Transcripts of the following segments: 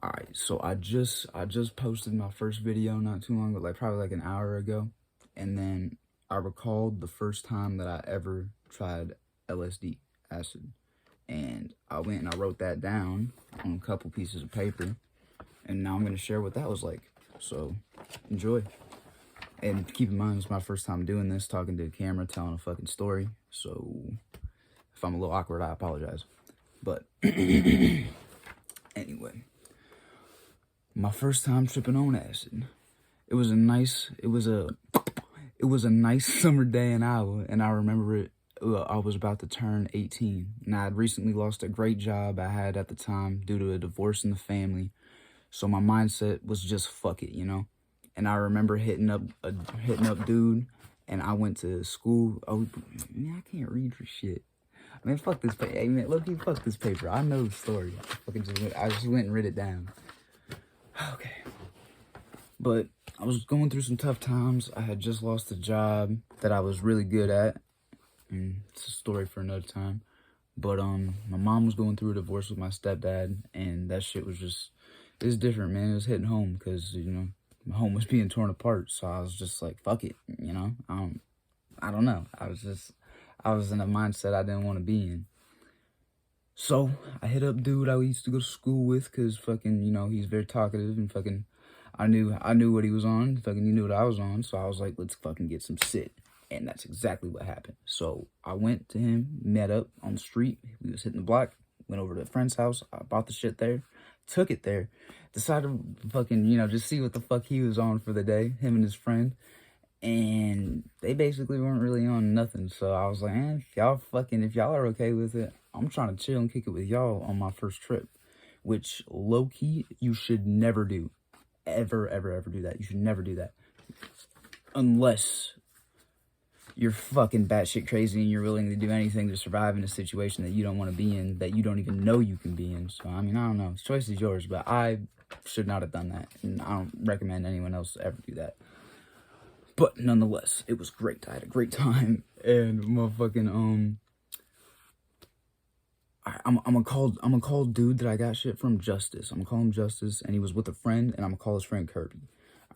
Alright, so I just posted my first video not too long ago, like probably like an hour ago. And then I recalled the first time that I ever tried LSD, acid. And I went and I wrote that down on a couple pieces of paper. And now I'm gonna share what that was like. So enjoy. And keep in mind, it's my first time doing this, talking to the camera, telling a fucking story. So if I'm a little awkward, I apologize. But anyway, my first time tripping on acid. It was a nice summer day in Iowa, and I remember it. I was about to turn 18, and I had recently lost a great job I had at the time due to a divorce in the family. So my mindset was just fuck it, you know. And I remember hitting up dude, and I went to school. Oh man, I can't read for shit. Man, fuck this paper. Hey man, look, fuck this paper. I know the story. I just went and read it down. Okay. But I was going through some tough times. I had just lost a job that I was really good at. And it's a story for another time. But my mom was going through a divorce with my stepdad, and that shit was just, it was different, man. It was hitting home because, you know, my home was being torn apart. So I was just like, fuck it, you know. I don't know. I was in a mindset I didn't want to be in. So I hit up dude I used to go to school with, because fucking, you know, he's very talkative, and fucking I knew what he was on. Fucking he knew what I was on. So I was like, let's fucking get some sit. And that's exactly what happened. So I went to him, met up on the street. We was hitting the block, went over to a friend's house. I bought the shit there, took it there, decided to fucking, you know, just see what the fuck he was on for the day, him and his friend. And they basically weren't really on nothing. So I was like, if y'all are okay with it, I'm trying to chill and kick it with y'all on my first trip. Which, low-key, you should never do. Ever, ever, ever do that. You should never do that. Unless you're fucking batshit crazy and you're willing to do anything to survive in a situation that you don't want to be in, that you don't even know you can be in. So, I mean, I don't know. The choice is yours, but I should not have done that. And I don't recommend anyone else ever do that. But nonetheless, it was great. I had a great time. And motherfucking, I'm gonna call dude that I got shit from Justice. I'm gonna call him Justice, and he was with a friend, and I'm gonna call his friend Kirby.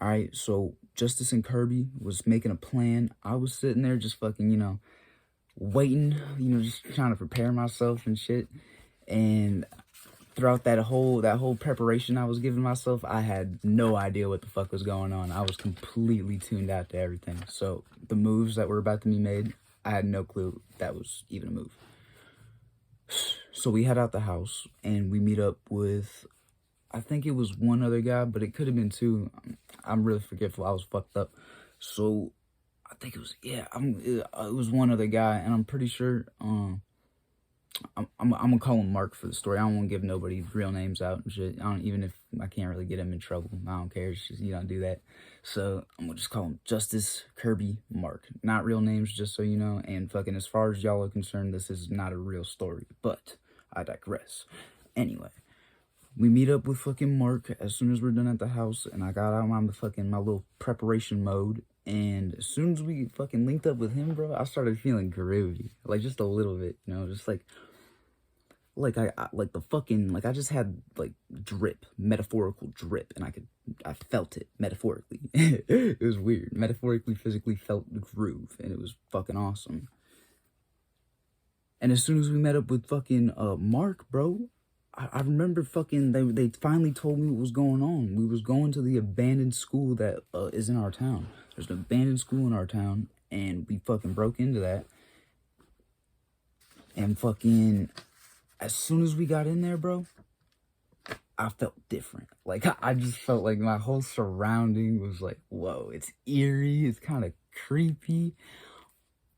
All right, so Justice and Kirby was making a plan. I was sitting there just fucking, you know, waiting, you know, just trying to prepare myself and shit. And throughout that whole preparation I was giving myself, I had no idea what the fuck was going on. I was completely tuned out to everything. So the moves that were about to be made, I had no clue that was even a move. So we head out the house, and we meet up with, I think it was one other guy, but it could have been two. I'm really forgetful. I was fucked up. So I think it was, yeah, it was one other guy, and I'm pretty sure, I'm gonna call him Mark for the story. I don't want to give nobody real names out and shit. Even if I can't really get him in trouble, I don't care. It's just, you don't do that. So I'm gonna just call him Justice, Kirby, Mark. Not real names, just so you know. And fucking, as far as y'all are concerned, this is not a real story. But I digress. Anyway, we meet up with fucking Mark as soon as we're done at the house, and I got out my little preparation mode. And as soon as we fucking linked up with him, bro, I started feeling groovy, like just a little bit, you know, just like I just had like drip, metaphorical drip, and I felt it metaphorically. It was weird. Metaphorically, physically felt the groove, and it was fucking awesome. And as soon as we met up with fucking Mark, bro, I remember fucking they finally told me what was going on. We was going to the abandoned school that is in our town. There's an abandoned school in our town, and we fucking broke into that. And fucking, as soon as we got in there, bro, I felt different. Like, I just felt like my whole surrounding was like, whoa, it's eerie, it's kind of creepy.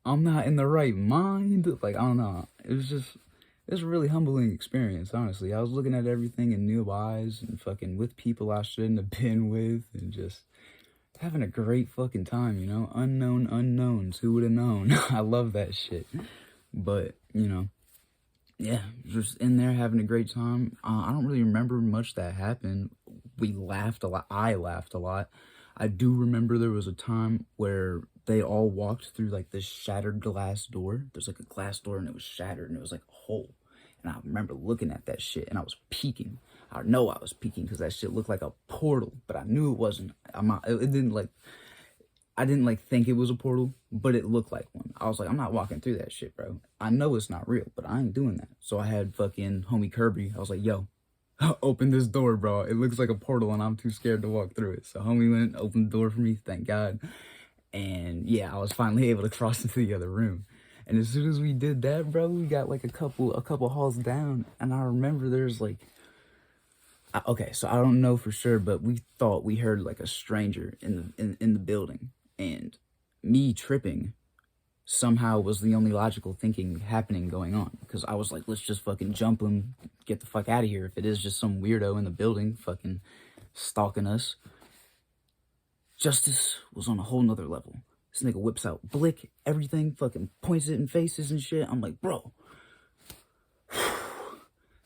I'm not in the right mind. Like, I don't know. It was a really humbling experience, honestly. I was looking at everything in new eyes, and fucking with people I shouldn't have been with, and just having a great fucking time, you know? Unknown unknowns, who would have known? I love that shit. But, you know, yeah, just in there having a great time. I don't really remember much that happened. We laughed a lot. I laughed a lot. I do remember there was a time where they all walked through like this shattered glass door. There's like a glass door, and it was shattered, and it was like a hole. And I remember looking at that shit, and I was peeking. I know I was peeking because that shit looked like a portal, but I knew it wasn't. It didn't like, I didn't like think it was a portal, but it looked like one. I was like, I'm not walking through that shit, bro. I know it's not real, but I ain't doing that. So I had fucking homie Kirby. I was like, yo, open this door, bro. It looks like a portal and I'm too scared to walk through it. So homie went, opened the door for me, thank God. And yeah, I was finally able to cross into the other room. And as soon as we did that, bro, we got like a couple halls down. And I remember there's like, okay, so I don't know for sure, but we thought we heard like a stranger in the building. And me tripping somehow was the only logical thinking happening going on, because I was like, let's just fucking jump him, get the fuck out of here. If it is just some weirdo in the building fucking stalking us. Justice was on a whole nother level. This nigga whips out Blick, everything, fucking points it in faces and shit. I'm like, bro,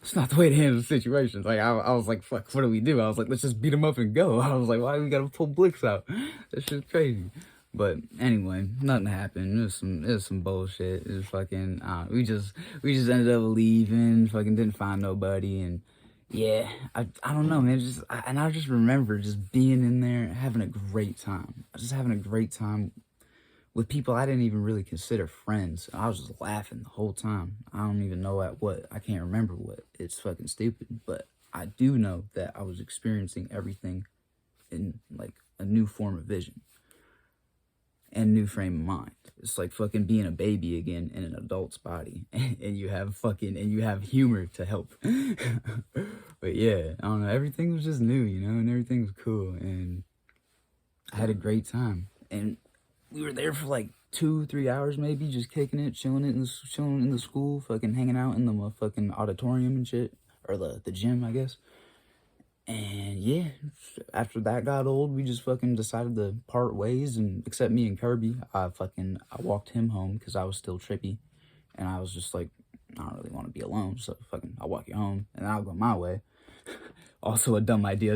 it's not the way to handle situations. Like, I was like, fuck, what do we do? I was like, let's just beat him up and go. I was like, why do we gotta pull Blicks out? That shit's crazy. But anyway, nothing happened. It was some bullshit. It was fucking, we just ended up leaving, fucking didn't find nobody. And yeah, I don't know, man. I just remember just being in there, having a great time. Just having a great time with people I didn't even really consider friends. I was just laughing the whole time. I don't even know at what. I can't remember what. It's fucking stupid. But I do know that I was experiencing everything in like a new form of vision and new frame of mind. It's like fucking being a baby again in an adult's body, and you have humor to help. But yeah, I don't know. Everything was just new, you know, and everything was cool, and I had a great time. And we were there for like 2-3 hours, maybe, just kicking it, chilling in the school, fucking hanging out in the fucking auditorium and shit, or the gym, I guess. And yeah, after that got old, we just fucking decided to part ways, and except me and Kirby, I walked him home because I was still trippy, and I was just like, I don't really want to be alone, so fucking I'll walk you home, and I'll go my way. Also a dumb idea.